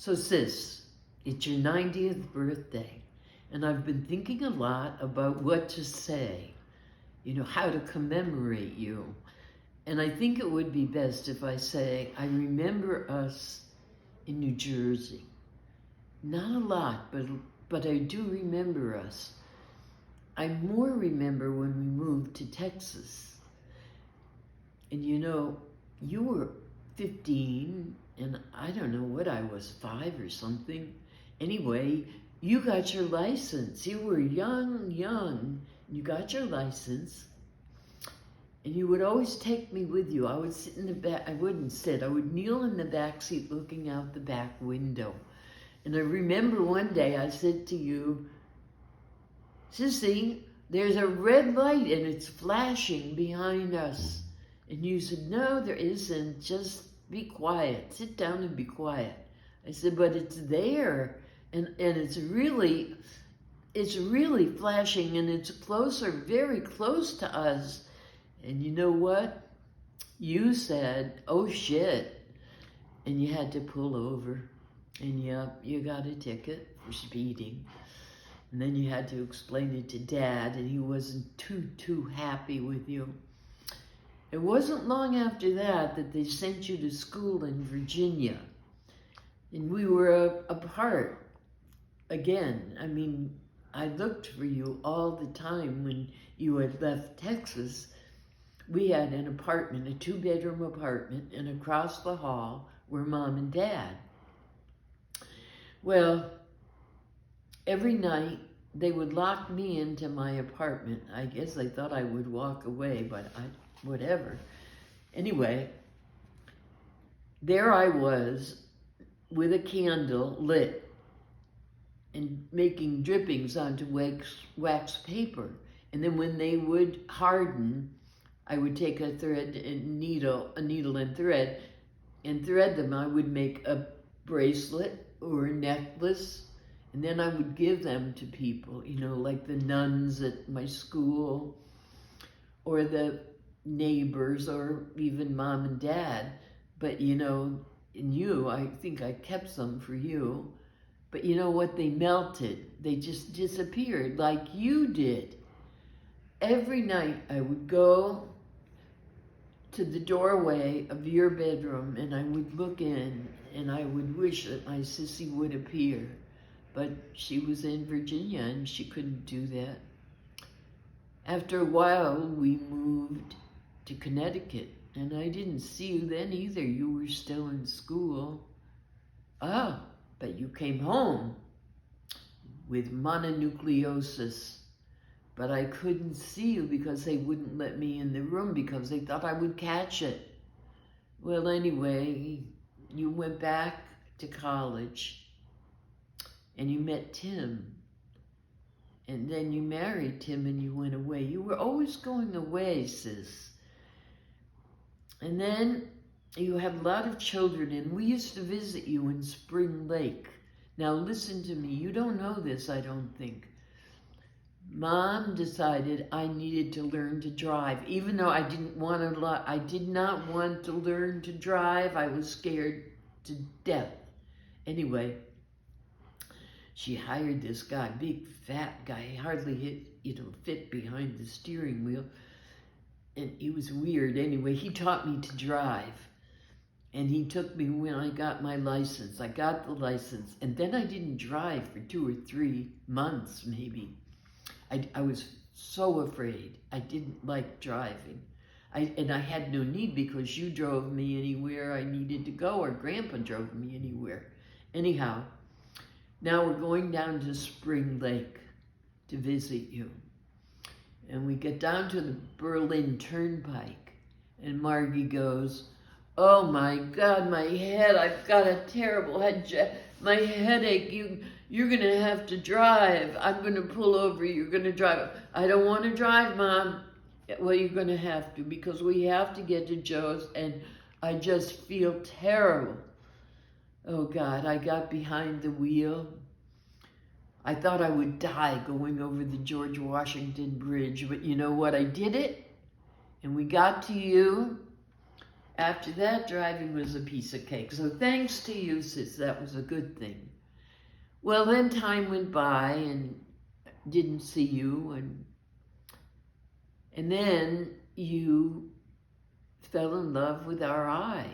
So sis, it's your 90th birthday, and I've been thinking a lot about what to say, how to commemorate you. And I think it would be best if I say, I remember us in New Jersey. Not a lot, but I do remember us. I more remember when we moved to Texas. And you were 15, and I don't know what I was, 5 or something. Anyway, you got your license. You were young. You got your license. And you would always take me with you. I would sit in the back. I wouldn't sit. I would kneel in the back seat looking out the back window. And I remember one day I said to you, Sissy, there's a red light and it's flashing behind us. And you said, no, there isn't. Just be quiet. Sit down and be quiet. I said, but it's there. And it's really flashing, and it's closer, very close to us. And you know what? You said, oh shit. And you had to pull over. And yeah, you got a ticket for speeding. And then you had to explain it to Dad, and he wasn't too happy with you. It wasn't long after that they sent you to school in Virginia. And we were apart again. I mean, I looked for you all the time when you had left Texas. We had an apartment, a 2-bedroom apartment, and across the hall were Mom and Dad. Well, every night they would lock me into my apartment. I guess they thought I would walk away, but whatever. Anyway, there I was with a candle lit and making drippings onto wax paper. And then when they would harden, I would take a needle and thread, and thread them. I would make a bracelet or a necklace, and then I would give them to people, like the nuns at my school, or the neighbors, or even Mom and Dad. But I think I kept some for you. But you know what? They melted. They just disappeared like you did. Every night I would go to the doorway of your bedroom, and I would look in, and I would wish that my sissy would appear. But she was in Virginia, and she couldn't do that. After a while, we moved to Connecticut, and I didn't see you then either. You were still in school. Ah, but you came home with mononucleosis. But I couldn't see you because they wouldn't let me in the room because they thought I would catch it. Well, anyway, you went back to college and you met Tim. And then you married Tim and you went away. You were always going away, sis. And then you had a lot of children, and we used to visit you in Spring Lake. Now listen to me. You don't know this, I don't think. Mom decided I needed to learn to drive, even though I did not want to learn to drive. I was scared to death. Anyway, she hired this guy, big fat guy, hardly fit behind the steering wheel. And he was weird. Anyway, he taught me to drive. And he took me when I got my license. I got the license. And then I didn't drive for 2 or 3 months, maybe. I was so afraid. I didn't like driving. And I had no need because you drove me anywhere I needed to go, or Grandpa drove me anywhere. Anyhow, now we're going down to Spring Lake to visit you. And we get down to the Berlin Turnpike, and Margie goes, oh my God, my head, I've got a terrible head, my headache, you're gonna have to drive. I'm gonna pull over, you're gonna drive. I don't wanna drive, Mom. Well, you're gonna have to, because we have to get to Joe's, and I just feel terrible. Oh God, I got behind the wheel. I thought I would die going over the George Washington Bridge, but you know what? I did it, and we got to you, After that, driving was a piece of cake. So thanks to you, sis, that was a good thing. Well, then time went by and didn't see you, and then you fell in love with R.I.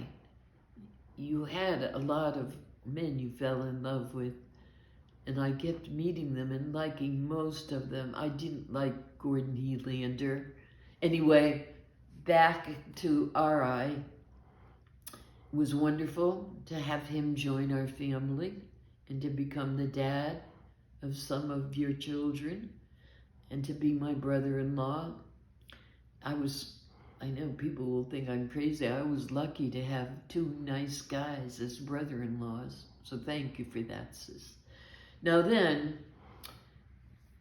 You had a lot of men you fell in love with, and I kept meeting them and liking most of them. I didn't like Gordon Helander. Anyway, back to R.I. It was wonderful to have him join our family and to become the dad of some of your children and to be my brother-in-law. I know people will think I'm crazy. I was lucky to have two nice guys as brother-in-laws. So thank you for that, sis. Now then,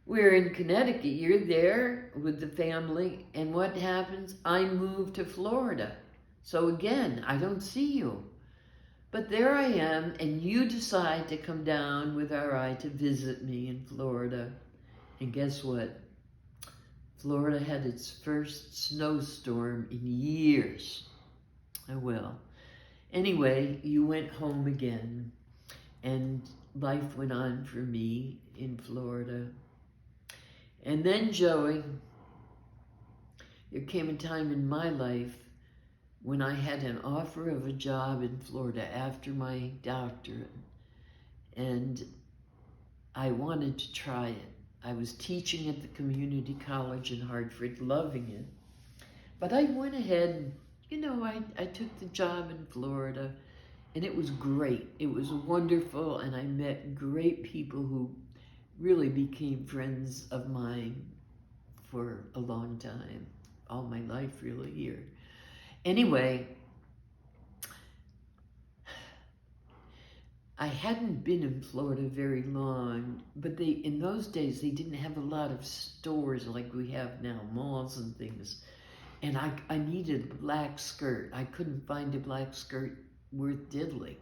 we're in Connecticut. You're there with the family. And what happens? I move to Florida. So again, I don't see you. But there I am, and you decide to come down with R.I. to visit me in Florida. And guess what? Florida had its first snowstorm in years. Oh well. Anyway, you went home again, and life went on for me in Florida. And then, Joey, there came a time in my life when I had an offer of a job in Florida after my doctorate, and I wanted to try it. I was teaching at the community college in Hartford, loving it. But I went ahead and, I took the job in Florida, and it was great. It was wonderful, and I met great people who really became friends of mine for a long time, all my life really here. Anyway, I hadn't been in Florida very long, but in those days, they didn't have a lot of stores like we have now, malls and things. And I needed a black skirt. I couldn't find a black skirt worth diddly.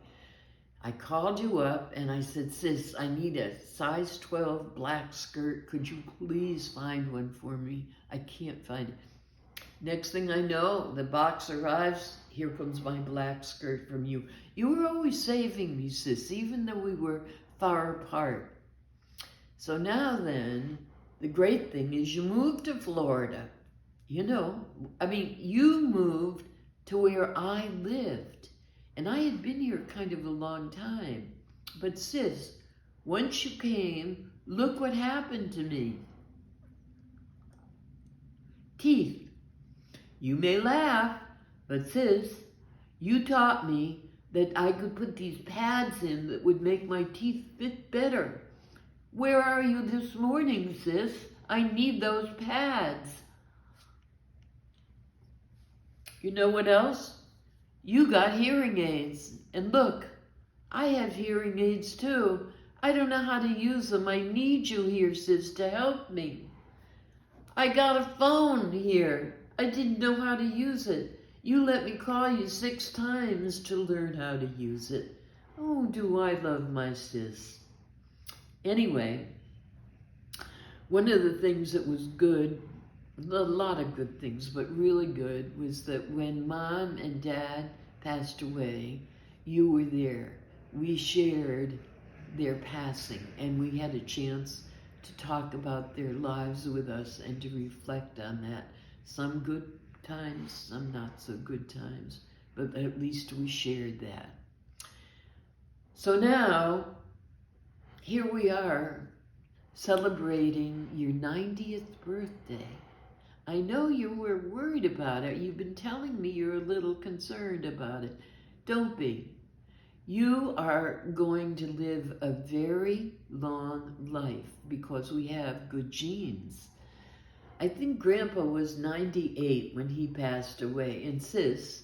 I called you up and I said, sis, I need a size 12 black skirt. Could you please find one for me? I can't find it. Next thing I know, the box arrives. Here comes my black skirt from you. You were always saving me, sis, even though we were far apart. So now then, the great thing is you moved to Florida. You moved to where I lived. And I had been here kind of a long time. But sis, once you came, look what happened to me. Teeth. You may laugh, but sis, you taught me that I could put these pads in that would make my teeth fit better. Where are you this morning, sis? I need those pads. You know what else? You got hearing aids. And look, I have hearing aids too. I don't know how to use them. I need you here, sis, to help me. I got a phone here. I didn't know how to use it. You let me call you 6 times to learn how to use it. Oh, do I love my sis. Anyway, one of the things that was good, a lot of good things, but really good, was that when Mom and Dad passed away, you were there. We shared their passing, and we had a chance to talk about their lives with us and to reflect on that. Some good times, some not so good times, but at least we shared that. So now, here we are celebrating your 90th birthday. I know you were worried about it. You've been telling me you're a little concerned about it. Don't be. You are going to live a very long life because we have good genes. I think Grandpa was 98 when he passed away. And sis,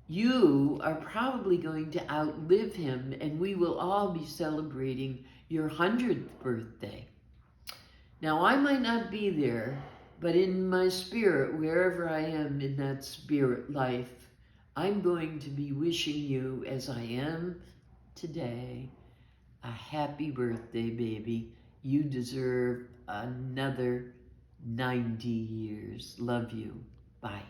you are probably going to outlive him, and we will all be celebrating your 100th birthday. Now, I might not be there, but in my spirit, wherever I am in that spirit life, I'm going to be wishing you, as I am today, a happy birthday, baby. You deserve another 90 years. Love you. Bye.